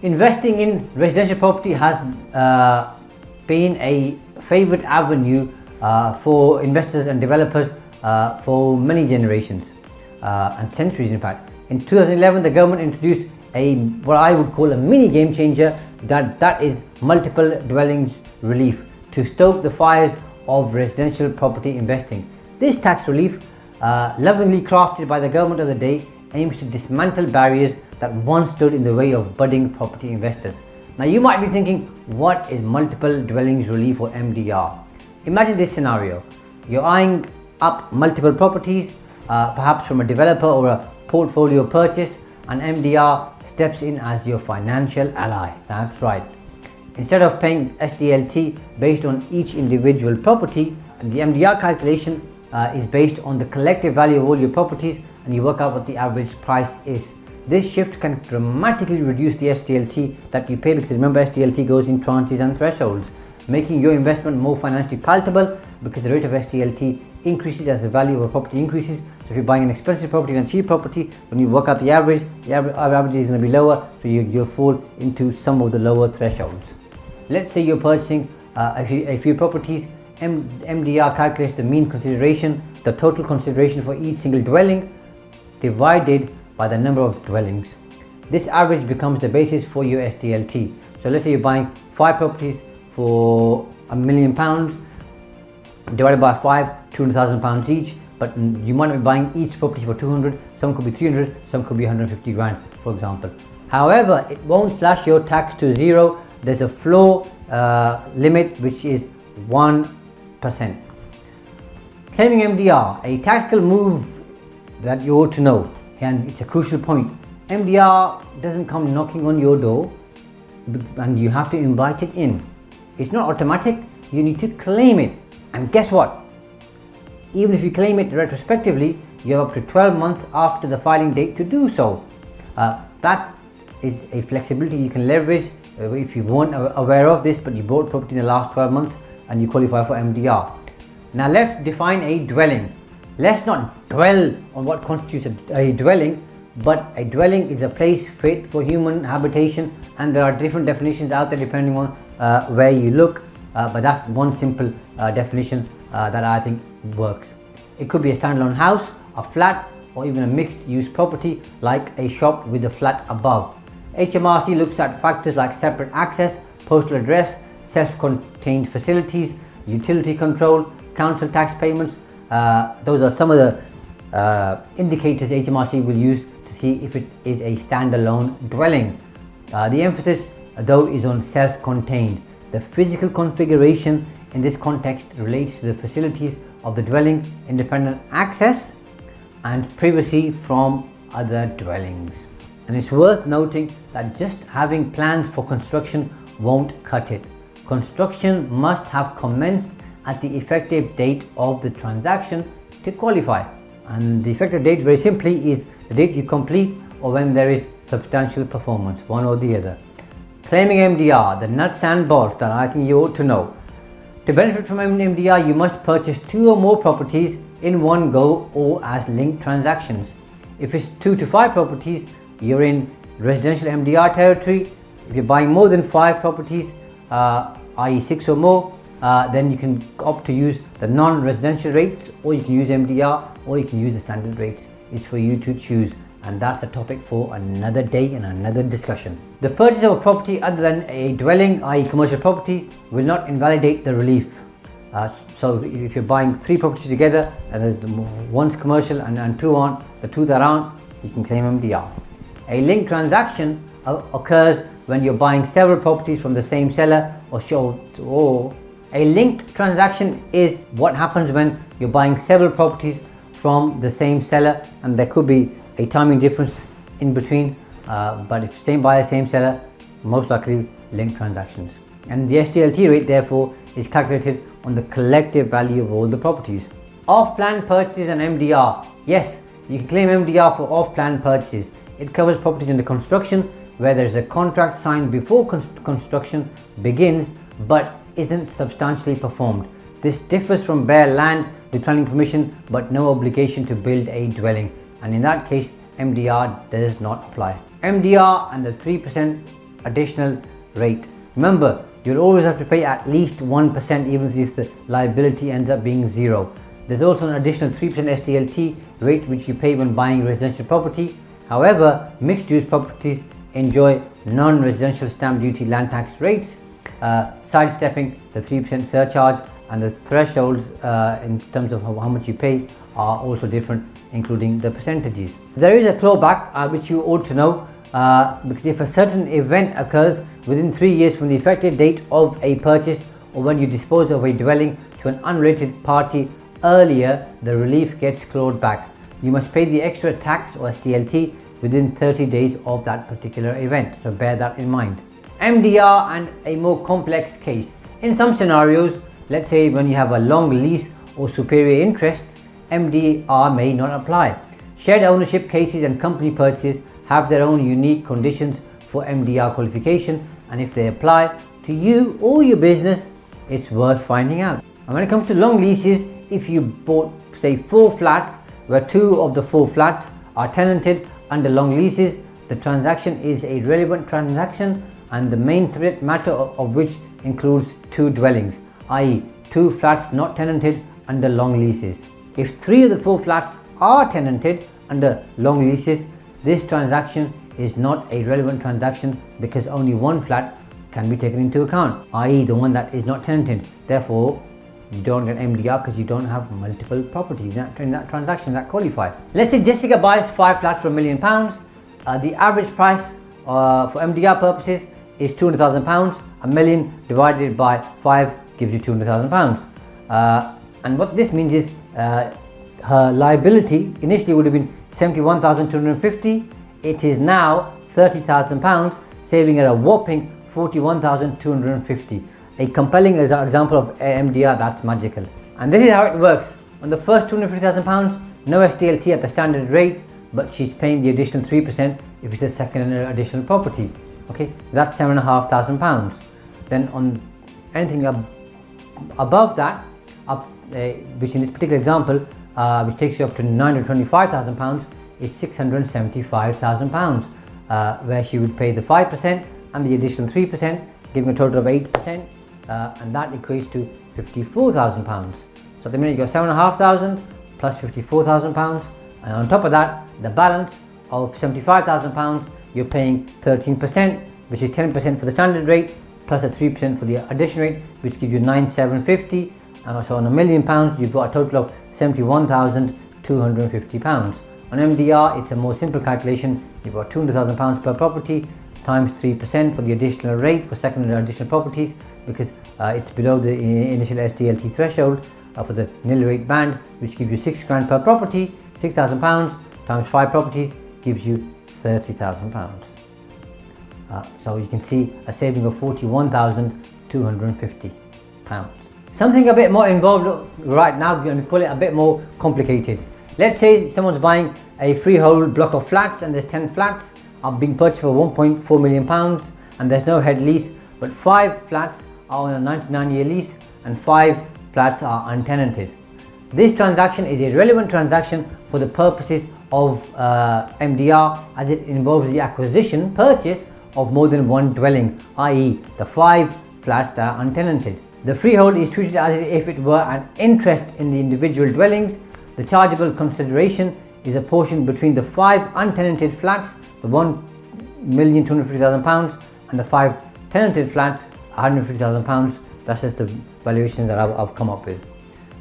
Investing in residential property has been a favourite avenue for investors and developers for many generations and centuries in fact. In 2011, the government introduced what I would call a mini game changer, that is multiple dwellings relief, to stoke the fires of residential property investing. This tax relief, lovingly crafted by the government of the day, aims to dismantle barriers that once stood in the way of budding property investors. Now you might be thinking, what is multiple dwellings relief or MDR? Imagine this scenario. You're eyeing up multiple properties, perhaps from a developer or a portfolio purchase, and MDR steps in as your financial ally. That's right. Instead of paying SDLT based on each individual property, the MDR calculation is based on the collective value of all your properties, and you work out what the average price is. This shift can dramatically reduce the SDLT that you pay, because remember, SDLT goes in tranches and thresholds, making your investment more financially palatable, because the rate of SDLT increases as the value of a property increases. So if you're buying an expensive property and a cheap property, when you work out the average is going to be lower, so you'll fall into some of the lower thresholds. Let's say you're purchasing a few properties. MDR calculates the mean consideration, the total consideration for each single dwelling, divided by the number of dwellings. This average becomes the basis for your SDLT. So let's say you're buying 5 properties for £1 million, divided by 5, £200,000 each, but you might not be buying each property for 200, some could be 300, some could be 150 grand, for example. However, it won't slash your tax to zero. There's a floor limit, which is 1%. Claiming MDR, a tactical move that you ought to know, and it's a crucial point. MDR doesn't come knocking on your door and you have to invite it in. It's not automatic. You need to claim it. And guess what? Even if you claim it retrospectively, you have up to 12 months after the filing date to do so. That is a flexibility you can leverage if you weren't aware of this, but you bought property in the last 12 months and you qualify for MDR. Now let's define a dwelling. Let's not dwell on what constitutes a dwelling, but a dwelling is a place fit for human habitation, and there are different definitions out there depending on where you look, but that's one simple definition that I think works. It could be a standalone house, a flat, or even a mixed-use property like a shop with a flat above. HMRC looks at factors like separate access, postal address, self-contained facilities, utility control, council tax payments. Those are some of the indicators HMRC will use to see if it is a standalone dwelling. The emphasis though is on self-contained. The physical configuration in this context relates to the facilities of the dwelling, independent access and privacy from other dwellings. And it's worth noting that just having plans for construction won't cut it. Construction must have commenced at the effective date of the transaction to qualify. And the effective date, very simply, is the date you complete or when there is substantial performance, one or the other. Claiming MDR, the nuts and bolts that I think you ought to know. To benefit from MDR, you must purchase 2 or more properties in one go or as linked transactions. If it's 2 to 5 properties, you're in residential MDR territory. If you're buying more than 5 properties, i.e. 6 or more, then you can opt to use the non-residential rates, or you can use MDR, or you can use the standard rates. It's for you to choose, and that's a topic for another day and another discussion. The purchase of a property other than a dwelling, i.e. commercial property, will not invalidate the relief. So if you're buying 3 properties together and one's commercial and 2 aren't, the 2 that aren't, you can claim MDR. A linked transaction occurs when you're buying several properties from the same seller or a linked transaction is what happens when you're buying several properties from the same seller, and there could be a timing difference in between, but if same buyer, same seller, most likely linked transactions. And the SDLT rate therefore is calculated on the collective value of all the properties. Off-plan purchases and MDR. Yes, you can claim MDR for off-plan purchases. It covers properties under construction where there is a contract signed before construction begins but isn't substantially performed. This differs from bare land with planning permission but no obligation to build a dwelling, and in that case MDR does not apply. MDR and the 3% additional rate. Remember, you'll always have to pay at least 1%, even if the liability ends up being 0. There's also an additional 3% SDLT rate which you pay when buying residential property. However, mixed use properties enjoy non-residential stamp duty land tax rates, sidestepping the 3% surcharge, and the thresholds in terms of how much you pay are also different, including the percentages. There is a clawback which you ought to know, because if a certain event occurs within 3 years from the effective date of a purchase, or when you dispose of a dwelling to an unrelated party earlier, the relief gets clawed back. You must pay the extra tax or SDLT within 30 days of that particular event, so bear that in mind. MDR and a more complex case. In some scenarios, let's say when you have a long lease or superior interests, MDR may not apply. Shared ownership cases and company purchases have their own unique conditions for MDR qualification, and if they apply to you or your business, it's worth finding out. And when it comes to long leases, if you bought say 4 flats where 2 of the 4 flats are tenanted under long leases, the transaction is a relevant transaction, and the main subject matter of which includes 2 dwellings, i.e. 2 flats not tenanted under long leases. If 3 of the 4 flats are tenanted under long leases, this transaction is not a relevant transaction because only 1 flat can be taken into account, i.e. the one that is not tenanted. Therefore, you don't get MDR because you don't have multiple properties in that transaction that qualify. Let's say Jessica buys 5 flats for £1 million. The average price for MDR purposes is £200,000. £1 million divided by 5 gives you £200,000. And what this means is her liability initially would have been £71,250. It is now £30,000, saving her a whopping £41,250. A compelling example of MDR that's magical. And this is how it works. On the first £250,000, no SDLT at the standard rate, but she's paying the additional 3% if it's a second additional property. Okay, that's £7,500. Then on anything above that, which in this particular example, which takes you up to £925,000, is £675,000, where she would pay the 5% and the additional 3%, giving a total of 8%, and that equates to £54,000. So at the minute you got £7,500 plus £54,000, and on top of that, the balance of £75,000, you're paying 13%, which is 10% for the standard rate plus a 3% for the addition rate, which gives you £9,750. So on £1 million, you've got a total of £71,250. On MDR, it's a more simple calculation. You've got £200,000 per property times 3% for the additional rate for second and additional properties, because it's below the initial SDLT threshold for the nil rate band, which gives you £6,000 per property. £6,000 times 5 properties gives you £30,000. So you can see a saving of £41,250. Something a bit more involved right now, we're going to call it a bit more complicated. Let's say someone's buying a freehold block of flats, and there's 10 flats are being purchased for £1.4 million, and there's no head lease, but 5 flats are on a 99-year lease and 5 flats are untenanted. This transaction is a relevant transaction for the purposes of MDR, as it involves the acquisition, purchase of more than 1 dwelling, i.e. the 5 flats that are untenanted. The freehold is treated as if it were an interest in the individual dwellings. The chargeable consideration is apportioned between the 5 untenanted flats, the £1,250,000, and the 5 tenanted flats, £150,000. That's just the valuation that I've come up with.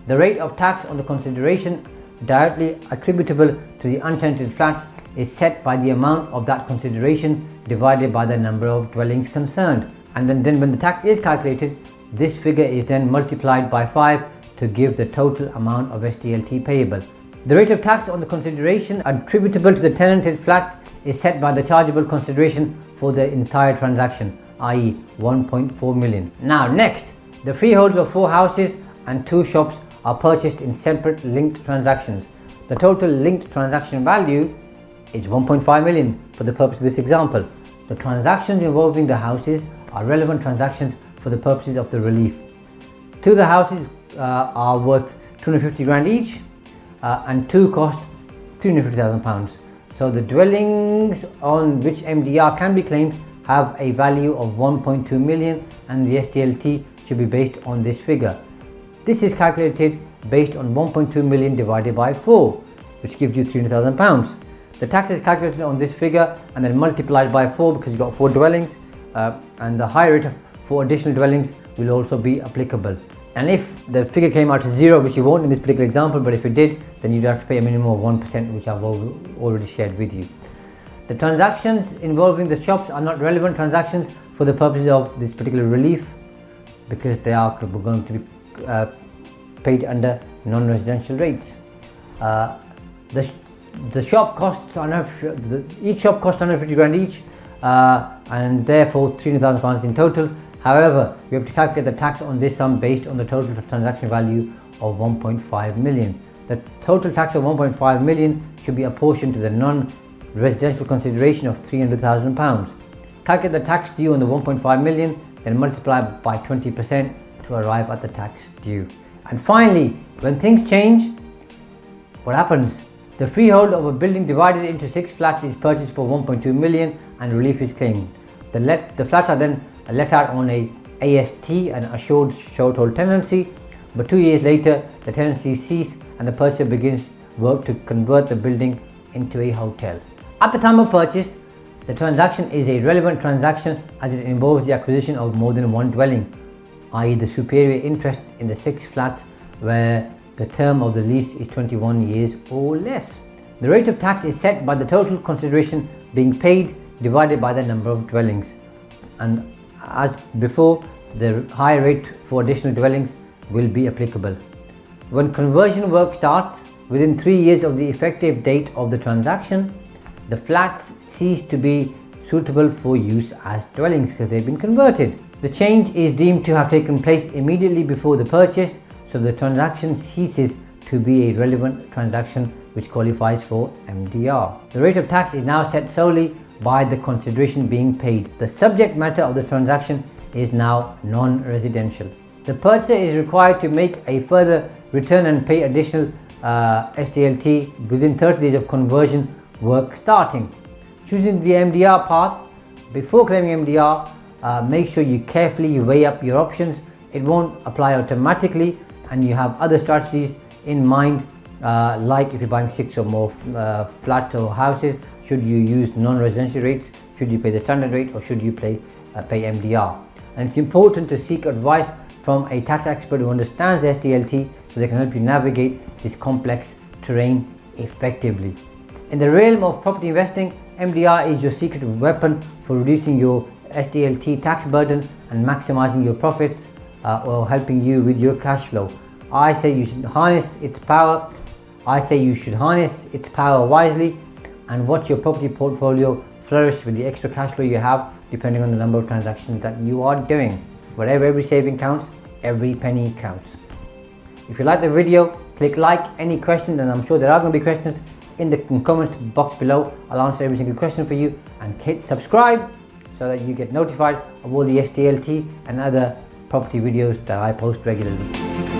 The rate of tax on the consideration directly attributable to the untenanted flats is set by the amount of that consideration divided by the number of dwellings concerned. And then when the tax is calculated, this figure is then multiplied by 5 to give the total amount of SDLT payable. The rate of tax on the consideration attributable to the tenanted flats is set by the chargeable consideration for the entire transaction, i.e. £1.4 million. Now next, the freeholds of 4 houses and 2 shops are purchased in separate linked transactions. The total linked transaction value is £1.5 million for the purpose of this example. The transactions involving the houses are relevant transactions for the purposes of the relief. 2 of the houses are worth £250,000 each, and 2 cost £350,000. So the dwellings on which MDR can be claimed have a value of 1.2 million and the SDLT should be based on this figure. This is calculated based on 1.2 million divided by 4, which gives you £300,000. The tax is calculated on this figure and then multiplied by 4 because you've got 4 dwellings, and the higher rate for additional dwellings will also be applicable. And if the figure came out to 0, which you won't in this particular example, but if it did, then you'd have to pay a minimum of 1%, which I've already shared with you. The transactions involving the shops are not relevant transactions for the purposes of this particular relief because they are going to be paid under non-residential rates. The shop costs each shop costs 150 grand each, and therefore £300,000 in total. However, we have to calculate the tax on this sum based on the total transaction value of 1.5 million. The total tax of 1.5 million should be apportioned to the non-residential consideration of £300,000. Calculate the tax due on the 1.5 million, then multiply by 20% to arrive at the tax due. And finally, when things change, what happens? The freehold of a building divided into 6 flats is purchased for 1.2 million and relief is claimed. The flats are then let out on a AST, an assured short-hold tenancy, but 2 years later the tenancy ceases and the purchaser begins work to convert the building into a hotel. At the time of purchase, the transaction is a relevant transaction as it involves the acquisition of more than one dwelling, i.e. the superior interest in the 6 flats where the term of the lease is 21 years or less. The rate of tax is set by the total consideration being paid divided by the number of dwellings, and as before, the higher rate for additional dwellings will be applicable. When conversion work starts, within 3 years of the effective date of the transaction, the flats cease to be suitable for use as dwellings because they've been converted. The change is deemed to have taken place immediately before the purchase, so the transaction ceases to be a relevant transaction which qualifies for MDR. The rate of tax is now set solely by the consideration being paid. The subject matter of the transaction is now non-residential. The purchaser is required to make a further return and pay additional SDLT within 30 days of conversion work starting. Choosing the MDR path before claiming MDR, make sure you carefully weigh up your options. It won't apply automatically and you have other strategies in mind, like if you're buying 6 or more flats or houses, should you use non-residential rates, should you pay the standard rate, or should you pay MDR. And it's important to seek advice from a tax expert who understands SDLT so they can help you navigate this complex terrain effectively. In the realm of property investing, MDR is your secret weapon for reducing your SDLT tax burden and maximizing your profits, or helping you with your cash flow. I say you should harness its power. Wisely and watch your property portfolio flourish with the extra cash flow you have, depending on the number of transactions that you are doing. Wherever every saving counts, every penny counts. If you like the video, click like. Any questions, and I'm sure there are going to be questions, in the comments box below. I'll answer every single question for you, and hit subscribe so that you get notified of all the SDLT and other property videos that I post regularly.